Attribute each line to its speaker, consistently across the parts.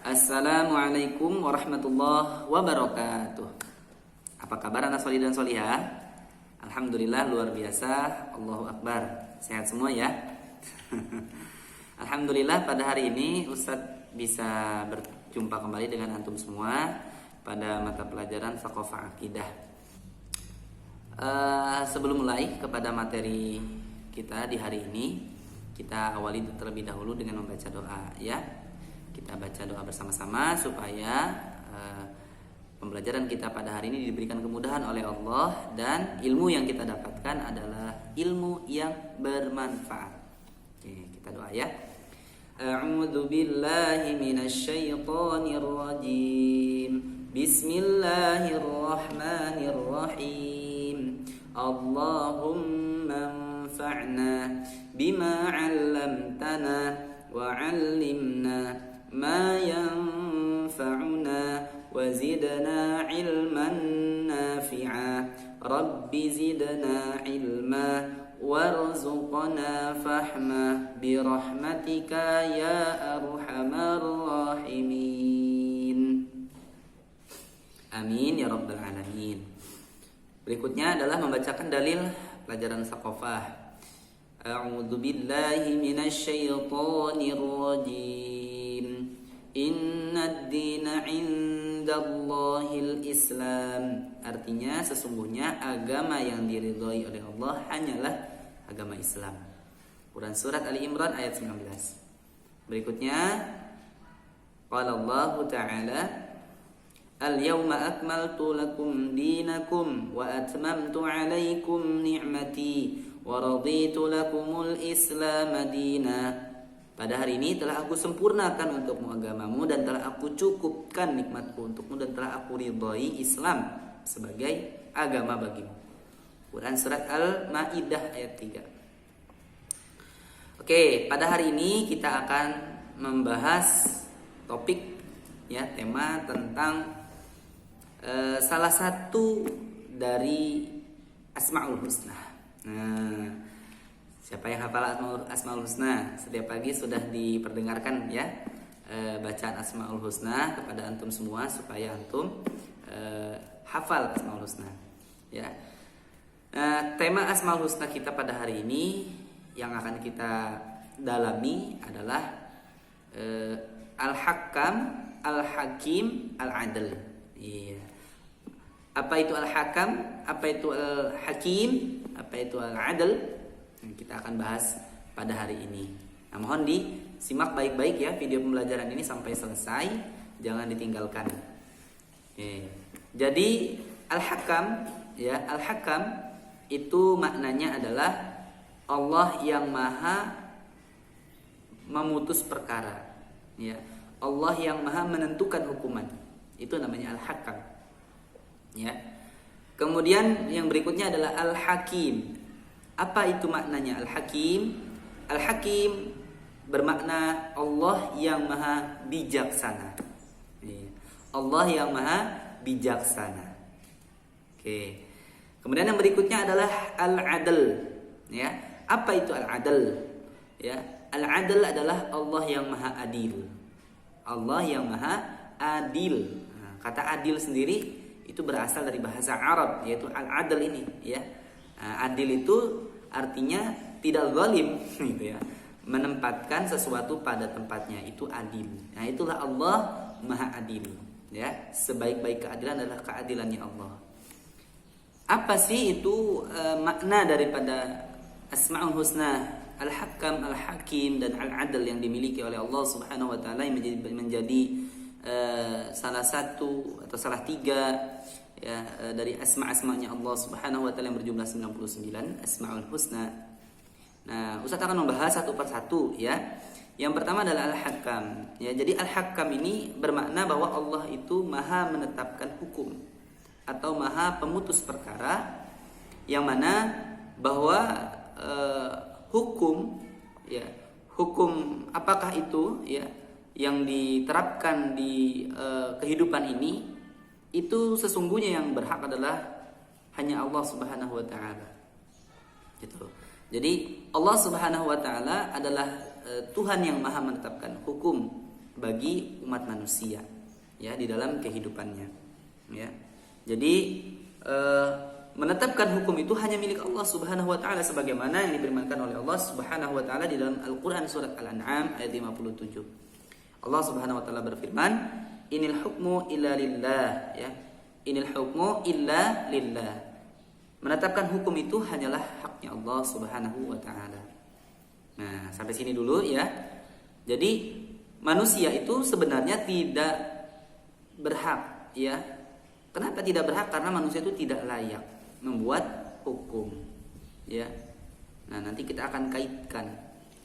Speaker 1: Assalamualaikum warahmatullahi wabarakatuh. Apa kabar anak solih dan solihah? Alhamdulillah luar biasa. Allahu Akbar. Sehat semua ya. Alhamdulillah pada hari ini Ustadz bisa berjumpa kembali dengan antum semua pada mata pelajaran Thaqafah Akidah. Sebelum mulai kepada materi kita di hari ini, kita awali terlebih dahulu dengan membaca doa ya. Kita baca doa bersama-sama supaya pembelajaran kita pada hari ini diberikan kemudahan oleh Allah dan ilmu yang kita dapatkan adalah ilmu yang bermanfaat. Oke, kita doa ya. A'udzu billahi minasyaitonir rajim. Bismillahirrahmanirrahim. Allahumma anfa'na bima 'allamtana wa 'allimna ما ينفعنا وزدنا علما نافعا رب زدنا علما وارزقنا فهما برحمتك يا أرحم الراحمين Amin ya rabbal alamin. Berikutnya adalah membacakan dalil pelajaran Thaqafah. A'udzu billahi minasyaitonir rajim. Inna ad-dina 'indallahil Islam. Artinya sesungguhnya agama yang diridhoi oleh Allah hanyalah agama Islam. Quran surat Ali Imran ayat 19. Berikutnya qala Allah Ta'ala Al-yawma akmaltu lakum dinakum wa atmamtu 'alaikum ni'mati wa raditu lakumul Islam madina. Pada hari ini telah aku sempurnakan untukmu agamamu dan telah aku cukupkan nikmatku untukmu dan telah aku ridhoi Islam sebagai agama bagimu. Quran surat Al-Maidah ayat 3. Oke, pada hari ini kita akan membahas topik ya, tema tentang salah satu dari Asmaul Husna. Nah, siapa yang hafal Asmaul Husna? Setiap pagi sudah diperdengarkan ya bacaan Asmaul Husna kepada antum semua supaya antum hafal Asmaul Husna. Ya. Tema Asmaul Husna kita pada hari ini yang akan kita dalami adalah Al-Hakam, Al-Hakim, Al-Adl. Iya. Apa itu Al-Hakam? Apa itu Al-Hakim? Apa itu Al-Adl? Kita akan bahas pada hari ini. Nah, mohon disimak baik-baik ya video pembelajaran ini sampai selesai, jangan ditinggalkan. Jadi Al-Hakam ya, Al-Hakam itu maknanya adalah Allah yang maha memutus perkara. Ya, Allah yang maha menentukan hukuman. Itu namanya Al-Hakam. Ya. Kemudian yang berikutnya adalah Al-Hakim. Apa itu maknanya Al-Hakim? Al-Hakim bermakna Allah yang maha bijaksana. Allah yang maha bijaksana. Oke. Kemudian yang berikutnya adalah Al-Adl. Ya. Apa itu Al-Adl? Ya. Al-Adl adalah Allah yang maha adil. Allah yang maha adil. Nah, kata adil sendiri itu berasal dari bahasa Arab, yaitu Al-Adl ini. Ya. Nah, adil itu artinya tidak zalim gitu ya. Menempatkan sesuatu pada tempatnya itu adil. Nah, itulah Allah Maha Adil ya. Sebaik-baik keadilan adalah keadilannya Allah. Apa sih itu makna daripada Asmaul Husna, Al-Hakam, Al-Hakim dan Al-Adl yang dimiliki oleh Allah Subhanahu wa taala yang menjadi salah satu atau salah tiga ya, dari asma-asmanya Allah Subhanahu wa taala yang berjumlah 99 Asmaul Husna. Nah, Ustaz akan membahas satu persatu ya. Yang pertama adalah Al-Hakam. Ya, jadi Al-Hakam ini bermakna bahwa Allah itu maha menetapkan hukum atau maha pemutus perkara, yang mana bahwa hukum ya, hukum apakah itu ya yang diterapkan di kehidupan ini, itu sesungguhnya yang berhak adalah hanya Allah Subhanahu wa taala. Gitu. Jadi Allah Subhanahu wa taala adalah Tuhan yang maha menetapkan hukum, bagi umat manusia ya di dalam kehidupannya ya. Jadi menetapkan hukum itu hanya milik Allah Subhanahu wa taala sebagaimana yang difirmankan oleh Allah Subhanahu wa taala di dalam Al-Qur'an surat Al-An'am ayat 57. Allah Subhanahu wa taala berfirman, "Inil hukmu illa lillah," ya. Inil hukmu illa lillah. Menetapkan hukum itu hanyalah haknya Allah Subhanahu wa taala. Nah, sampai sini dulu ya. Jadi manusia itu sebenarnya tidak berhak ya. Kenapa tidak berhak? Karena manusia itu tidak layak membuat hukum ya. Nah, nanti kita akan kaitkan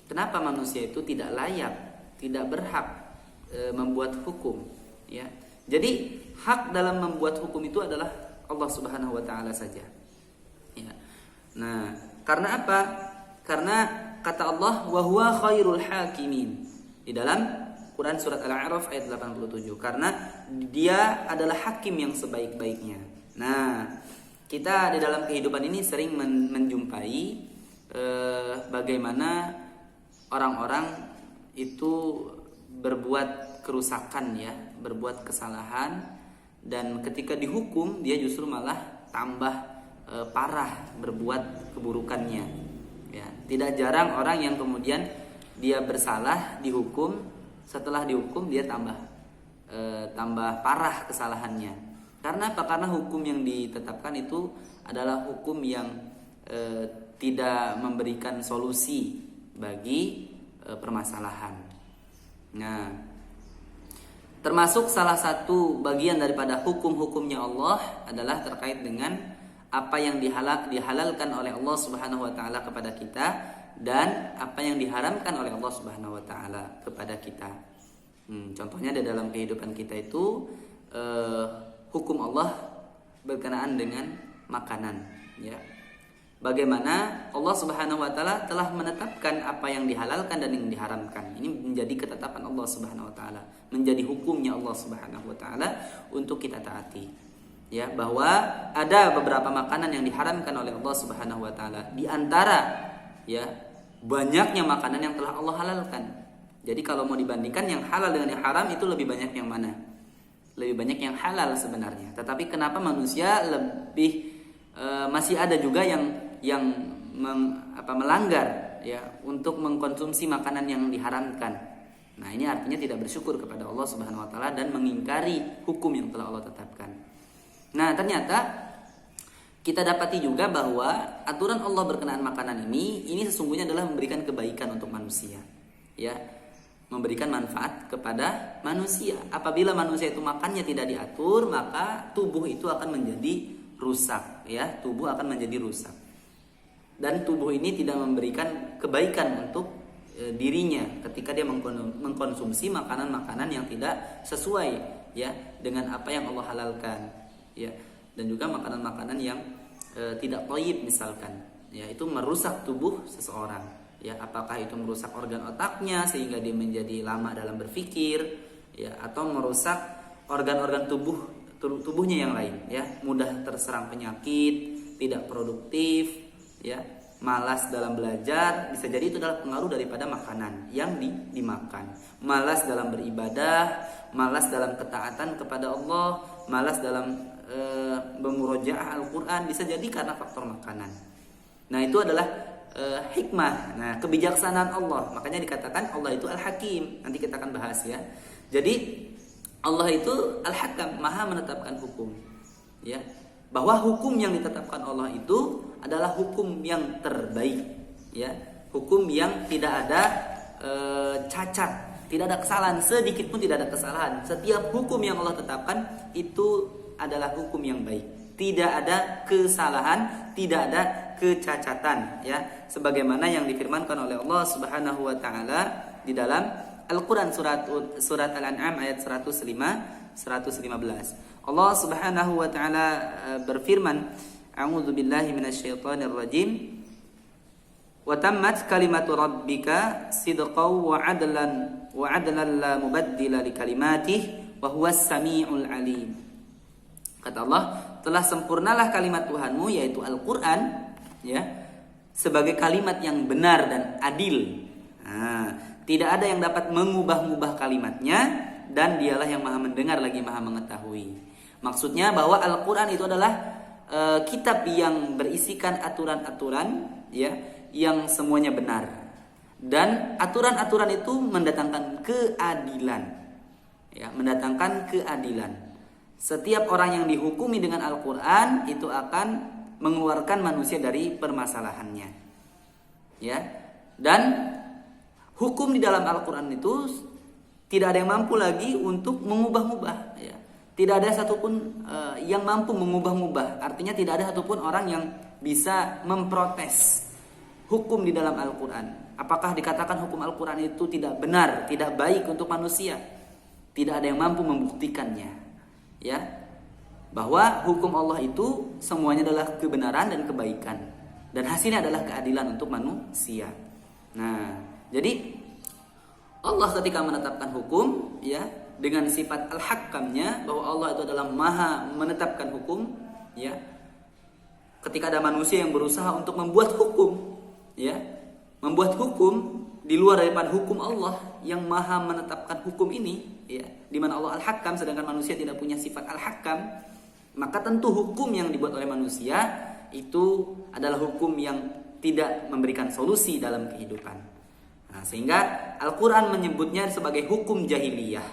Speaker 1: kenapa manusia itu tidak layak, tidak berhak membuat hukum ya. Jadi hak dalam membuat hukum itu adalah Allah Subhanahu wa taala saja ya. Nah, karena apa? Karena kata Allah, wa huwa khairul hakimin di dalam Quran surat Al-A'raf ayat 87, karena dia adalah hakim yang sebaik-baiknya. Nah, kita di dalam kehidupan ini sering menjumpai bagaimana orang-orang itu berbuat kerusakan ya, berbuat kesalahan, dan ketika dihukum dia justru malah tambah parah berbuat keburukannya ya. Tidak jarang orang yang kemudian dia bersalah dihukum, setelah dihukum dia tambah parah kesalahannya. Karena apa? Karena hukum yang ditetapkan itu adalah hukum yang tidak memberikan solusi bagi permasalahan. Nah, termasuk salah satu bagian daripada hukum-hukumnya Allah adalah terkait dengan apa yang dihalalkan oleh Allah Subhanahu wa taala kepada kita dan apa yang diharamkan oleh Allah Subhanahu wa taala kepada kita. Contohnya di dalam kehidupan kita itu hukum Allah berkenaan dengan makanan ya. Bagaimana Allah Subhanahu wa taala telah menetapkan apa yang dihalalkan dan yang diharamkan. Ini menjadi ketetapan Allah Subhanahu wa taala, menjadi hukumnya Allah Subhanahu wa taala untuk kita taati. Ya, bahwa ada beberapa makanan yang diharamkan oleh Allah Subhanahu wa taala di antara ya banyaknya makanan yang telah Allah halalkan. Jadi kalau mau dibandingkan yang halal dengan yang haram itu lebih banyak yang mana? Lebih banyak yang halal sebenarnya. Tetapi kenapa manusia lebih masih ada juga yang melanggar ya untuk mengkonsumsi makanan yang diharamkan. Nah, ini artinya tidak bersyukur kepada Allah Subhanahu wa taala dan mengingkari hukum yang telah Allah tetapkan. Nah, ternyata kita dapati juga bahwa aturan Allah berkenaan makanan ini sesungguhnya adalah memberikan kebaikan untuk manusia. Ya, memberikan manfaat kepada manusia. Apabila manusia itu makannya tidak diatur, maka tubuh itu akan menjadi rusak, ya. Tubuh akan menjadi rusak. Dan tubuh ini tidak memberikan kebaikan untuk dirinya ketika dia mengkonsumsi makanan-makanan yang tidak sesuai ya dengan apa yang Allah halalkan. Ya, dan juga makanan-makanan yang tidak thayyib misalkan, ya itu merusak tubuh seseorang. Ya, apakah itu merusak organ otaknya sehingga dia menjadi lama dalam berpikir, ya, atau merusak organ-organ tubuhnya yang lain, ya, mudah terserang penyakit, tidak produktif, ya, malas dalam belajar. Bisa jadi itu adalah pengaruh daripada makanan yang dimakan. Malas dalam beribadah, malas dalam ketaatan kepada Allah, malas dalam memurojaah Al-Quran, bisa jadi karena faktor makanan. Nah, itu adalah hikmah, nah kebijaksanaan Allah. Makanya dikatakan Allah itu Al-Hakim. Nanti kita akan bahas ya. Jadi Allah itu Al-Hakam, maha menetapkan hukum. Ya, bahwa hukum yang ditetapkan Allah itu adalah hukum yang terbaik. Ya, hukum yang tidak ada cacat, tidak ada kesalahan, sedikit pun tidak ada kesalahan. Setiap hukum yang Allah tetapkan itu adalah hukum yang baik. Tidak ada kesalahan, tidak ada kecacatan, ya. Sebagaimana yang difirmankan oleh Allah Subhanahu wa taala di dalam Al-Qur'an surat Al-An'am ayat 115. Allah Subhanahu wa taala berfirman, A'udzu billahi minasyaitonir rajim. Wa tammat kalimatu rabbika sidqan wa 'adlan la mubaddila li kalimatihi wa huwas samiul alim. Kata Allah, telah sempurnalah kalimat Tuhanmu yaitu Al-Qur'an, ya, sebagai kalimat yang benar dan adil. Nah, Tidak ada yang dapat mengubah-ubah kalimatnya, dan dialah yang maha mendengar lagi maha mengetahui. Maksudnya bahwa Al-Quran itu adalah kitab yang berisikan aturan-aturan ya, yang semuanya benar. Dan aturan-aturan itu mendatangkan keadilan. Ya, mendatangkan keadilan. Setiap orang yang dihukumi dengan Al-Quran itu akan mengeluarkan manusia dari permasalahannya. Ya. Dan hukum di dalam Al-Quran itu tidak ada yang mampu lagi untuk mengubah-ubah. Ya. Tidak ada satupun yang mampu mengubah-ubah. Artinya tidak ada satupun orang yang bisa memprotes hukum di dalam Al-Quran. Apakah dikatakan hukum Al-Quran itu tidak benar, tidak baik untuk manusia? Tidak ada yang mampu membuktikannya. Ya, bahwa hukum Allah itu semuanya adalah kebenaran dan kebaikan, dan hasilnya adalah keadilan untuk manusia. Nah, jadi Allah ketika menetapkan hukum, ya, dengan sifat al-hakamnya, bahwa Allah itu adalah maha menetapkan hukum, ya. Ketika ada manusia yang berusaha untuk membuat hukum, ya, membuat hukum di luar daripada hukum Allah yang maha menetapkan hukum ini, ya, di mana Allah al-hakam sedangkan manusia tidak punya sifat al-hakam, maka tentu hukum yang dibuat oleh manusia itu adalah hukum yang tidak memberikan solusi dalam kehidupan. Nah, sehingga Al-Quran menyebutnya sebagai hukum jahiliyah.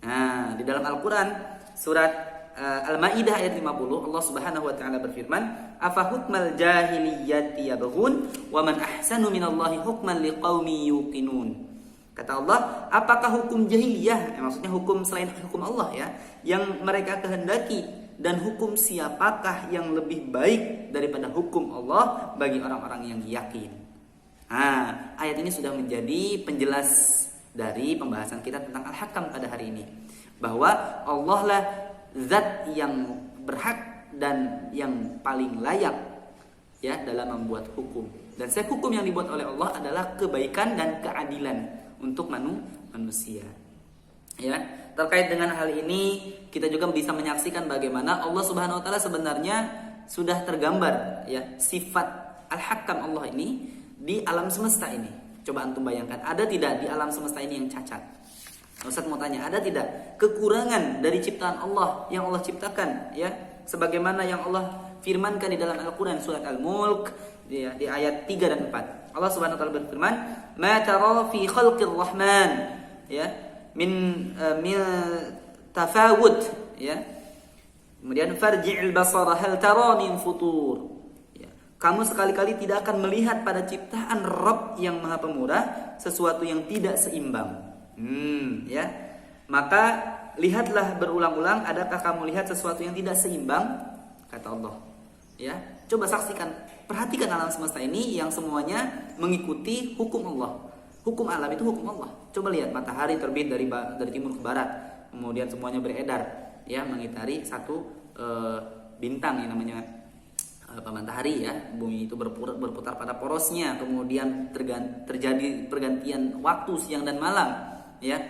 Speaker 1: Nah, di dalam Al-Quran surat Al-Maidah ayat 50, Allah Subhanahu wa taala berfirman, "Afa hukmal jahiliyyati yabghun wa man ahsanu minallahi hukman liqaumi yuqinun." Kata Allah, apakah hukum jahiliyah, maksudnya hukum selain hukum Allah ya, yang mereka kehendaki, dan hukum siapakah yang lebih baik daripada hukum Allah bagi orang-orang yang yakin? Nah, ayat ini sudah menjadi penjelas dari pembahasan kita tentang Al-Hakam pada hari ini, bahwa Allah lah zat yang berhak dan yang paling layak ya dalam membuat hukum. Dan setiap hukum yang dibuat oleh Allah adalah kebaikan dan keadilan untuk manusia. Ya, terkait dengan hal ini kita juga bisa menyaksikan bagaimana Allah Subhanahu wa taala sebenarnya sudah tergambar ya sifat Al-Hakam Allah ini di alam semesta ini. Coba antum bayangkan, ada tidak di alam semesta ini yang cacat? Ustaz mau tanya, ada tidak kekurangan dari ciptaan Allah yang Allah ciptakan ya, sebagaimana yang Allah firmankan di dalam Al-Quran surat Al-Mulk ya, di ayat 3 dan 4. Allah Subhanahu wa taala berfirman, "Ma tara fi khalqir rahman" ya, min tafawut ya. Kemudian farji'il basara hal tara min futur. Ya. Kamu sekali-kali tidak akan melihat pada ciptaan Rabb yang Maha Pemurah sesuatu yang tidak seimbang. Ya. Maka lihatlah berulang-ulang, adakah kamu lihat sesuatu yang tidak seimbang? Kata Allah. Ya, coba saksikan, perhatikan alam semesta ini yang semuanya mengikuti hukum Allah. Hukum alam itu hukum Allah. Coba lihat matahari terbit dari timur ke barat, kemudian semuanya beredar, ya, mengitari satu bintang yang namanya matahari ya. Bumi itu berputar pada porosnya, kemudian terjadi pergantian waktu siang dan malam, ya.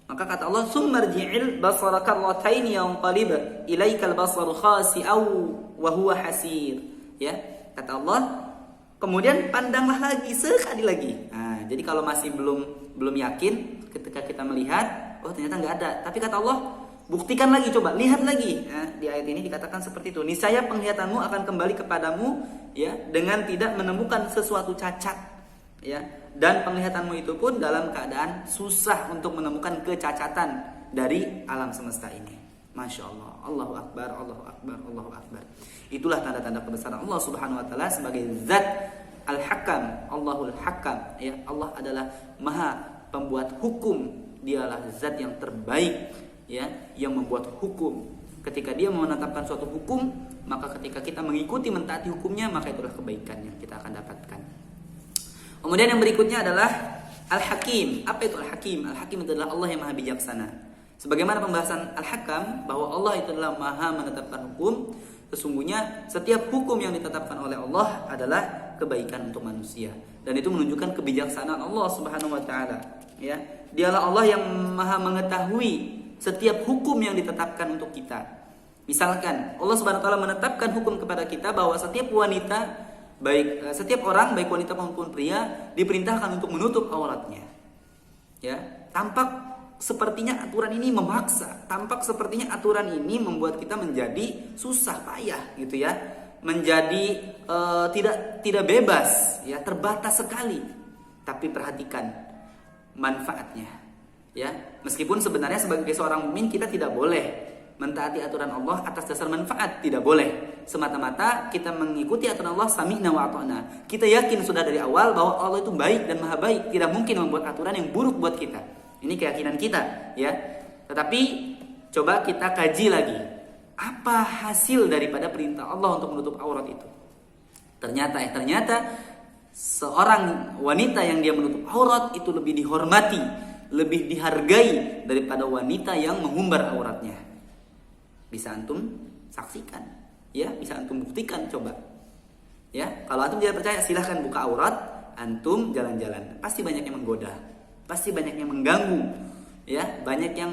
Speaker 1: Maka kata Allah, "Summarji'il basara karrataini yanqalib ilaikal basaru khasi'aw wa huwa hasir." Ya, kata Allah, kemudian pandanglah lagi sekali lagi. Nah, jadi kalau masih belum yakin ketika kita melihat, oh ternyata enggak ada. Tapi kata Allah, buktikan lagi, coba lihat lagi. Nah, di ayat ini dikatakan seperti itu. Niscaya penglihatanmu akan kembali kepadamu ya dengan tidak menemukan sesuatu cacat. Ya, dan penglihatanmu itu pun dalam keadaan susah untuk menemukan kecacatan dari alam semesta ini. Masya Allah, Allahu Akbar, Allahu Akbar, Allahu Akbar. Itulah tanda-tanda kebesaran Allah Subhanahu Wa Taala sebagai Zat Al-Hakam, Allahul Hakam. Ya, Allah adalah Maha Pembuat hukum. Dialah Zat yang terbaik, ya, yang membuat hukum. Ketika Dia menetapkan suatu hukum, maka ketika kita mengikuti mentaati hukumnya, maka itulah kebaikan yang kita akan dapatkan. Kemudian yang berikutnya adalah Al-Hakim. Apa itu Al-Hakim? Al-Hakim itu adalah Allah yang maha bijaksana. Sebagaimana pembahasan Al-Hakam, bahwa Allah itu adalah maha menetapkan hukum. Sesungguhnya setiap hukum yang ditetapkan oleh Allah adalah kebaikan untuk manusia. Dan itu menunjukkan kebijaksanaan Allah Subhanahu wa taala. Ya, Dialah Allah yang maha mengetahui setiap hukum yang ditetapkan untuk kita. Misalkan Allah Subhanahu wa taala menetapkan hukum kepada kita bahwa setiap wanita, setiap orang baik wanita maupun pria diperintahkan untuk menutup auratnya. Ya, tampak sepertinya aturan ini memaksa, tampak sepertinya aturan ini membuat kita menjadi susah payah gitu ya, menjadi tidak bebas ya, terbatas sekali. Tapi perhatikan manfaatnya ya, meskipun sebenarnya sebagai seorang mukmin kita tidak boleh mentaati aturan Allah atas dasar manfaat, tidak boleh. Semata-mata kita mengikuti aturan Allah, sami'na wa ata'na. Kita yakin sudah dari awal bahwa Allah itu baik dan maha baik, tidak mungkin membuat aturan yang buruk buat kita. Ini keyakinan kita, ya. Tetapi coba kita kaji lagi, apa hasil daripada perintah Allah untuk menutup aurat itu? Ternyata seorang wanita yang dia menutup aurat itu lebih dihormati, lebih dihargai daripada wanita yang mengumbar auratnya. Bisa antum saksikan, ya, bisa antum buktikan, coba. Ya, kalau antum tidak percaya silahkan buka aurat antum, jalan-jalan. Pasti banyak yang menggoda, pasti banyak yang mengganggu, ya, banyak yang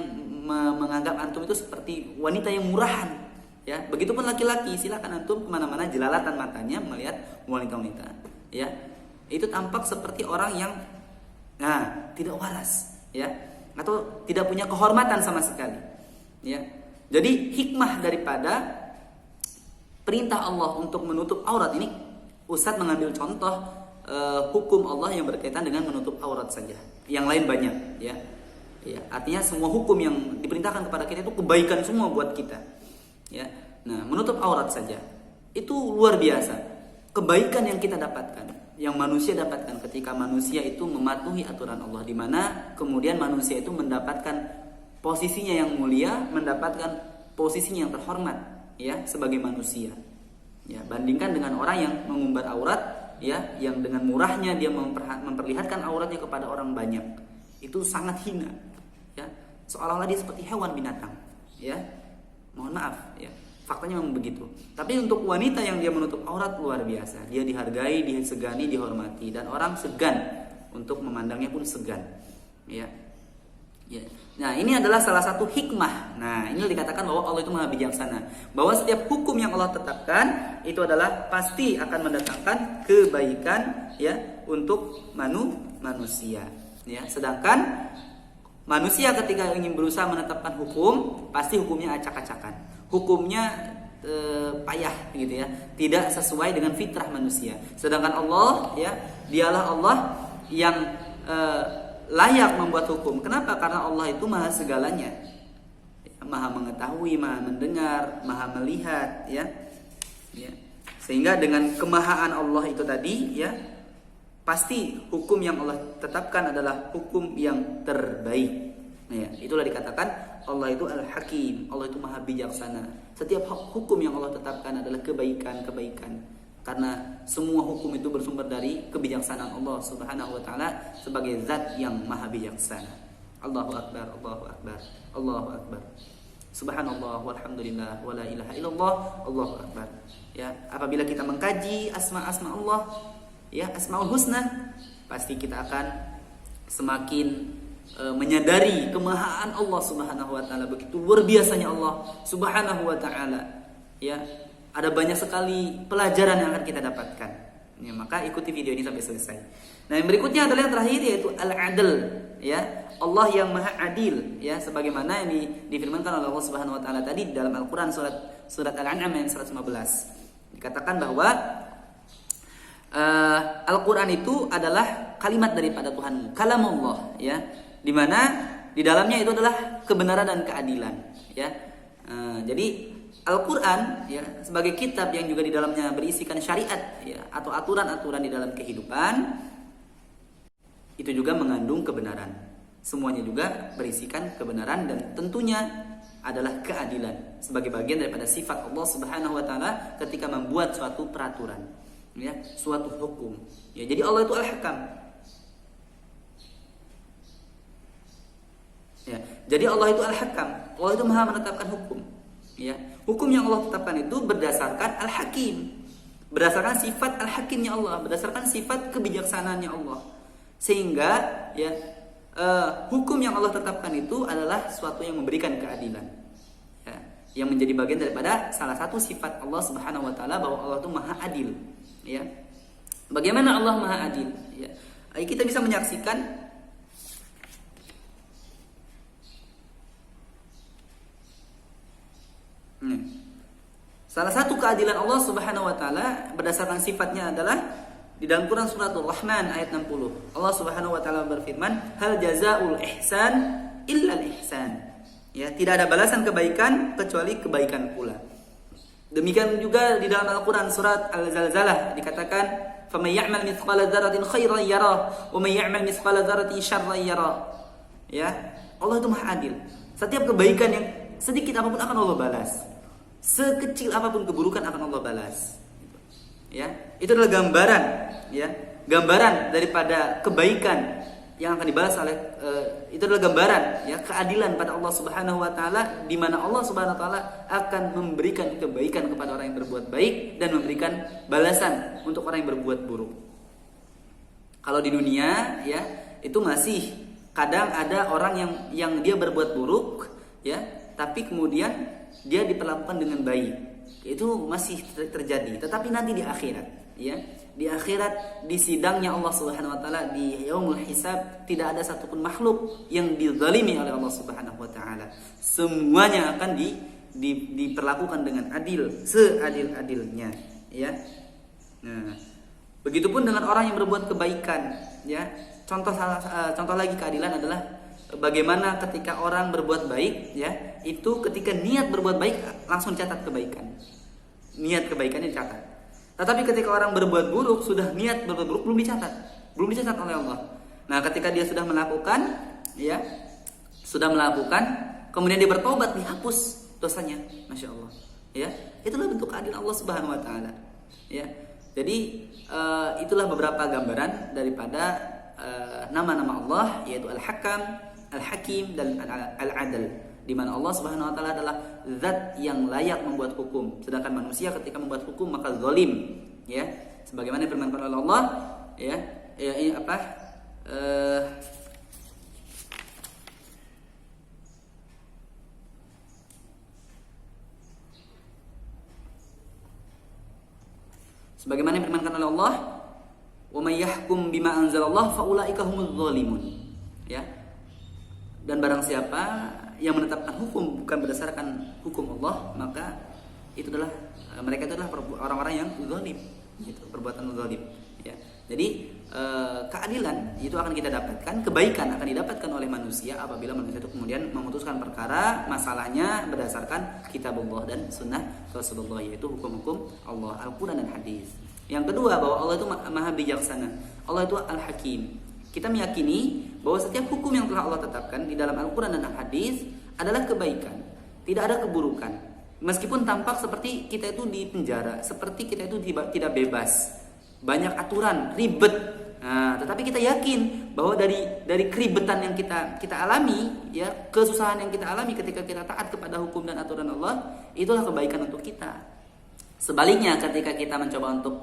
Speaker 1: menganggap antum itu seperti wanita yang murahan, ya. Begitupun laki-laki, silahkan antum kemana-mana jelalatan matanya melihat wanita-wanita, ya. Itu tampak seperti orang yang tidak waras, ya, atau tidak punya kehormatan sama sekali, ya. Jadi hikmah daripada perintah Allah untuk menutup aurat ini, Ustadz mengambil contoh hukum Allah yang berkaitan dengan menutup aurat saja. Yang lain banyak, ya. Ya, artinya semua hukum yang diperintahkan kepada kita itu kebaikan semua buat kita. Ya. Nah, menutup aurat saja itu luar biasa. Kebaikan yang kita dapatkan, yang manusia dapatkan ketika manusia itu mematuhi aturan Allah, di mana kemudian manusia itu mendapatkan posisinya yang mulia, mendapatkan posisinya yang terhormat, ya, sebagai manusia. Ya, bandingkan dengan orang yang mengumbar aurat, ya, yang dengan murahnya dia memperlihatkan auratnya kepada orang banyak. Itu sangat hina, ya. Seolah-olah dia seperti hewan binatang, ya. Mohon maaf, ya. Faktanya memang begitu. Tapi untuk wanita yang dia menutup aurat luar biasa. Dia dihargai, disegani, dihormati, dan orang segan untuk memandangnya pun segan, ya. Ya. Nah, ini adalah salah satu hikmah. Nah, ini dikatakan bahwa Allah itu maha bijaksana, bahwa setiap hukum yang Allah tetapkan itu adalah pasti akan mendatangkan kebaikan, ya, untuk manusia, ya. Sedangkan manusia ketika ingin berusaha menetapkan hukum, pasti hukumnya acak-acakan, hukumnya payah gitu ya, tidak sesuai dengan fitrah manusia. Sedangkan Allah, ya, dialah Allah yang layak membuat hukum. Kenapa? Karena Allah itu maha segalanya, maha mengetahui, maha mendengar, maha melihat, ya. Sehingga dengan kemahaan Allah itu tadi, ya, pasti hukum yang Allah tetapkan adalah hukum yang terbaik. Ya, itulah dikatakan Allah itu Al-Hakim, Allah itu maha bijaksana. Setiap hukum yang Allah tetapkan adalah kebaikan. Karena semua hukum itu bersumber dari kebijaksanaan Allah Subhanahu wa taala sebagai zat yang maha bijaksana. Allahu akbar, Allahu akbar, Allahu akbar. Subhanallah walhamdulillah wala ilaha illallah, Allahu akbar. Ya, apabila kita mengkaji asma-asma Allah, ya, Asmaul Husna, pasti kita akan semakin menyadari kemahaan Allah Subhanahu wa taala. Begitu luar biasanya Allah Subhanahu wa taala, ya. Ada banyak sekali pelajaran yang akan kita dapatkan, ya, maka ikuti video ini sampai selesai. Nah, yang berikutnya adalah yang terakhir, yaitu al-adl, ya, Allah yang maha adil, ya, sebagaimana yang difirmankan oleh Allah Subhanahu wa taala tadi dalam Al-Qur'an surat Al-An'am ayat 115. Dikatakan bahwa Al-Qur'an itu adalah kalimat daripada Tuhanmu, kalamullah, ya, di mana di dalamnya itu adalah kebenaran dan keadilan, ya. Jadi Al-Quran, ya, sebagai kitab yang juga di dalamnya berisikan syariat, ya, atau aturan-aturan di dalam kehidupan, itu juga mengandung kebenaran. Semuanya juga berisikan kebenaran dan tentunya adalah keadilan sebagai bagian daripada sifat Allah Subhanahu wa taala ketika membuat suatu peraturan, ya, suatu hukum. Ya, jadi Allah itu Al-Hakam. Ya, jadi Allah itu Al-Hakam. Allah itu maha menetapkan hukum. Ya, hukum yang Allah tetapkan itu berdasarkan Al-Hakim, berdasarkan sifat Al-Hakimnya Allah, berdasarkan sifat kebijaksanaannya Allah. Sehingga, ya, hukum yang Allah tetapkan itu adalah suatu yang memberikan keadilan, ya, yang menjadi bagian daripada salah satu sifat Allah Subhanahu wa taala bahwa Allah itu maha adil, ya. Bagaimana Allah maha adil, ya? Kita bisa menyaksikan Salah satu keadilan Allah Subhanahu wa taala berdasarkan sifatnya adalah di dalam Quran surat Ar-Rahman ayat 60. Allah Subhanahu wa taala berfirman, "Hal jazaa'ul ihsan illa al-ihsan." Ya, tidak ada balasan kebaikan kecuali kebaikan pula. Demikian juga di dalam Al-Quran surat Al-Zalzalah dikatakan, "Faman ya'mal mithqala dzarratin khairan yarah, wa man ya'mal mithqala dzarratin syarran yarah." Ya, Allah itu Maha Adil. Setiap kebaikan yang sedikit apapun akan Allah balas. Sekecil apapun keburukan akan Allah balas. Ya, itu adalah gambaran, ya, gambaran daripada kebaikan yang akan dibalas oleh itu adalah gambaran, ya, keadilan pada Allah Subhanahu wa taala, di mana Allah Subhanahu wa taala akan memberikan kebaikan kepada orang yang berbuat baik dan memberikan balasan untuk orang yang berbuat buruk. Kalau di dunia, ya, itu masih kadang ada orang yang dia berbuat buruk, ya, tapi kemudian dia diperlakukan dengan baik. Itu masih terjadi. Tetapi nanti di akhirat, ya, di akhirat, di sidangnya Allah Subhanahu wa taala, di yaumul hisab, tidak ada satupun makhluk yang dizalimi oleh Allah Subhanahu wa taala. Semuanya akan diperlakukan dengan adil, seadil-adilnya, ya. Nah, begitupun dengan orang yang berbuat kebaikan, ya. Contoh lagi keadilan adalah bagaimana ketika orang berbuat baik, ya, itu ketika niat berbuat baik langsung catat kebaikan. Niat kebaikannya dicatat. Tetapi ketika orang berbuat buruk, sudah niat berbuat buruk belum dicatat oleh Allah. Nah, ketika dia sudah melakukan, ya, kemudian dia bertobat, dihapus dosanya, masya Allah. Ya, itulah bentuk keadilan Allah Subhanahu wa taala. Ya, jadi itulah beberapa gambaran daripada nama-nama Allah, yaitu Al-Hakam, Al-Hakim, dan Al-Adl, di mana Allah Subhanahu wa taala adalah zat yang layak membuat hukum, sedangkan manusia ketika membuat hukum maka zalim, ya, sebagaimana firman oleh Allah, ya, sebagaimana firman oleh Allah, "Wa may yahkum bima anzalallah fa ulaika humuz zalimun." Ya. Dan barang siapa yang menetapkan hukum bukan berdasarkan hukum Allah, maka itu adalah mereka itu adalah orang-orang yang zalim, gitu, perbuatan zalim, ya. Jadi keadilan itu akan kita dapatkan, kebaikan akan didapatkan oleh manusia apabila manusia itu kemudian memutuskan perkara masalahnya berdasarkan kitabullah dan sunnah Rasulullah, yaitu hukum-hukum Allah, Al-Quran dan hadis. Yang kedua, bahwa Allah itu Maha Bijaksana. Allah itu Al-Hakim. Kita meyakini bahwa setiap hukum yang telah Allah tetapkan di dalam Al-Quran dan Al-Hadis adalah kebaikan, tidak ada keburukan. Meskipun tampak seperti kita itu di penjara, seperti kita itu tidak bebas, banyak aturan, ribet. Nah, tetapi kita yakin bahwa dari keribetan yang kita alami, ya, kesusahan yang kita alami ketika kita taat kepada hukum dan aturan Allah, itulah kebaikan untuk kita. Sebaliknya, ketika kita mencoba untuk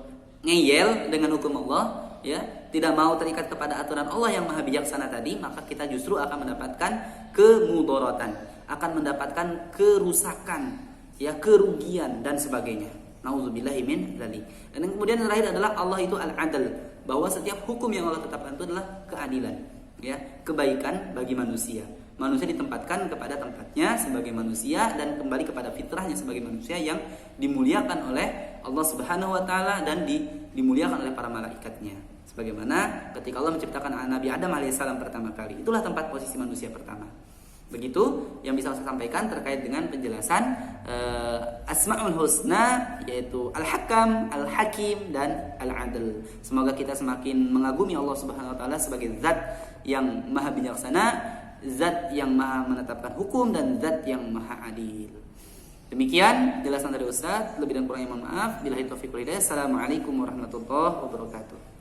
Speaker 1: ngeyel dengan hukum Allah, ya, tidak mau terikat kepada aturan Allah yang Maha Bijaksana tadi, maka kita justru akan mendapatkan kemudorotan, akan mendapatkan kerusakan, ya, kerugian dan sebagainya. Nauzubillahi min dzalik. Dan yang kemudian yang terakhir adalah Allah itu Al-Adl, bahwa setiap hukum yang Allah tetapkan itu adalah keadilan, ya, kebaikan bagi manusia. Manusia ditempatkan kepada tempatnya sebagai manusia dan kembali kepada fitrahnya sebagai manusia yang dimuliakan oleh Allah Subhanahu wa taala dan dimuliakan oleh para malaikatnya. Sebagaimana ketika Allah menciptakan Nabi Adam alaihissalam pertama kali, itulah tempat posisi manusia pertama. Begitu yang bisa saya sampaikan terkait dengan penjelasan Asmaul Husna, yaitu Al-Hakam, Al-Hakim, dan Al-Adl. Semoga kita semakin mengagumi Allah Subhanahu wa taala sebagai zat yang Maha Bijaksana, zat yang Maha menetapkan hukum, dan zat yang Maha Adil. Demikian jelasan dari Ustaz, lebih dan kurangnya mohon maaf. Billahi taufiq wal hidayah. Assalamualaikum warahmatullahi wabarakatuh.